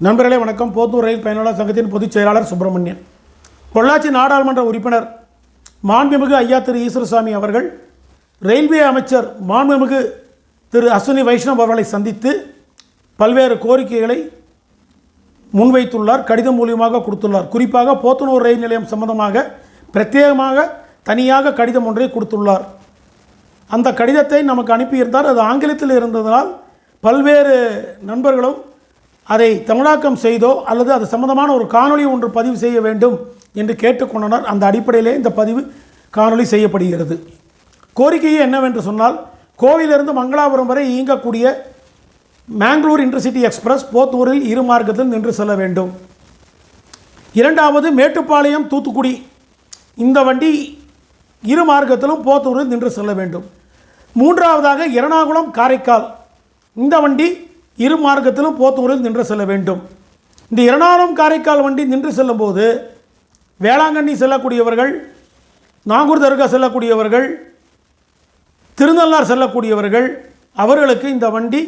நண்பர்களே வணக்கம். போத்தூர் ரயில் பயனாளர் சங்கத்தின் பொதுச் செயலாளர் சுப்பிரமணியன். பொள்ளாச்சி நாடாளுமன்ற உறுப்பினர் மாண்புமிகு ஐயா திரு ஈஸ்வரசாமி அவர்கள் ரயில்வே அமைச்சர் மாண்புமிகு திரு அஸ்வினி வைஷ்ணவ் அவர்களை சந்தித்து பல்வேறு கோரிக்கைகளை முன்வைத்துள்ளார். கடிதம் மூலியமாக கொடுத்துள்ளார். குறிப்பாக போத்தனூர் ரயில் நிலையம் சம்பந்தமாக பிரத்யேகமாக தனியாக கடிதம் ஒன்றை கொடுத்துள்ளார். அந்த கடிதத்தை நமக்கு அனுப்பியிருந்தார். அது ஆங்கிலத்தில் இருந்ததனால் பல்வேறு நண்பர்களும் அதை தமிழாக்கம் செய்தோ அல்லது அது சம்பந்தமான ஒரு காணொளி ஒன்று பதிவு செய்ய வேண்டும் என்று கேட்டுக்கொண்டனர். அந்த அடிப்படையிலே இந்த பதிவு காணொளி செய்யப்படுகிறது. கோரிக்கையே என்னவென்று சொன்னால், கோவிலிருந்து மங்களாபுரம் வரை இயங்கக்கூடிய மேங்களூர் இன்டர்சிட்டி எக்ஸ்பிரஸ் போத்தூரில் இரு மார்க்கத்தில் நின்று செல்ல வேண்டும். இரண்டாவது, மேட்டுப்பாளையம் தூத்துக்குடி இந்த வண்டி இரு மார்க்கத்திலும் போத்தூரில் நின்று செல்ல வேண்டும். மூன்றாவதாக, எர்ணாகுளம் காரைக்கால் இந்த வண்டி இரு மார்க்கத்திலும் போத்தூரில் நின்று செல்ல வேண்டும். இந்த எர்ணாகுளம் காரைக்கால் வண்டி நின்று செல்லும்போது வேளாங்கண்ணி செல்லக்கூடியவர்கள், நாகூர் தர்கா செல்லக்கூடியவர்கள், திருநள்ளார் செல்லக்கூடியவர்கள் அவர்களுக்கு இந்த வண்டி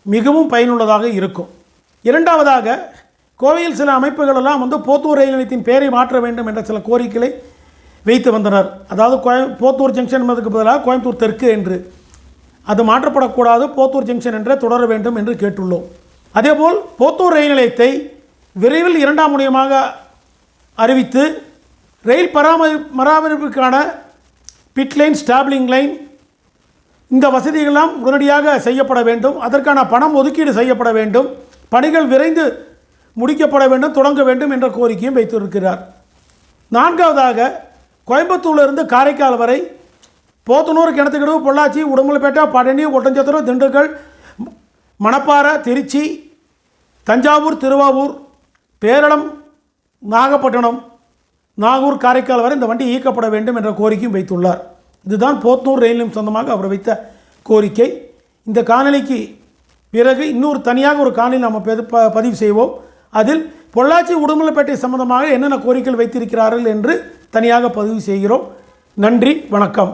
மிகவும் பயனுள்ளதாக இருக்கும். இரண்டாவதாக, கோவையில் சில அமைப்புகளெல்லாம் போத்தூர் ரயில் நிலையத்தின் பெயரை மாற்ற வேண்டும் என்ற சில கோரிக்கைகளை வைத்து வந்தனர். அதாவது போத்தூர் ஜங்ஷன் என்பதற்கு பதிலாக கோயம்புத்தூர் தெற்கு என்று. அது மாற்றப்படக்கூடாது, போத்தூர் ஜங்ஷன் என்றே தொடர வேண்டும் என்று கேட்டுள்ளோம். அதேபோல் போத்தூர் ரயில் நிலையத்தை விரைவில் இரண்டாம் முனையமாக அறிவித்து ரயில் பராமரிப்புக்கான பிட் லைன், ஸ்டாப்லிங் லைன் இந்த வசதிகளெல்லாம் உடனடியாக செய்யப்பட வேண்டும். அதற்கான பணம் ஒதுக்கீடு செய்யப்பட வேண்டும். பணிகள் விரைந்து முடிக்கப்பட வேண்டும், தொடங்க வேண்டும் என்ற கோரிக்கையும் வைத்திருக்கிறார். நான்காவதாக, கோயம்புத்தூரிலிருந்து காரைக்கால் வரை போத்தனூர், கிணத்துக்கடவு, பொள்ளாச்சி, உடுமலைப்பேட்டை, பழனி, ஒட்டஞ்சத்திரம், திண்டுக்கல், மணப்பாறை, திருச்சி, தஞ்சாவூர், திருவாரூர், பேரளம், நாகப்பட்டினம், நாகூர், காரைக்கால் வரை இந்த வண்டி இயக்கப்பட வேண்டும் என்ற கோரிக்கையும் வைத்துள்ளார். இதுதான் போத்தனூர் ரயில் நிலையம் சொந்தமாக அவர் வைத்த கோரிக்கை. இந்த காணொலிக்கு பிறகு இன்னொரு தனியாக ஒரு காணொலி நாம் பதிவு செய்வோம். அதில் பொள்ளாச்சி, உடுமலைப்பேட்டை சம்பந்தமாக என்னென்ன கோரிக்கைகள் வைத்திருக்கிறார்கள் என்று தனியாக பதிவு செய்கிறோம். நன்றி, வணக்கம்.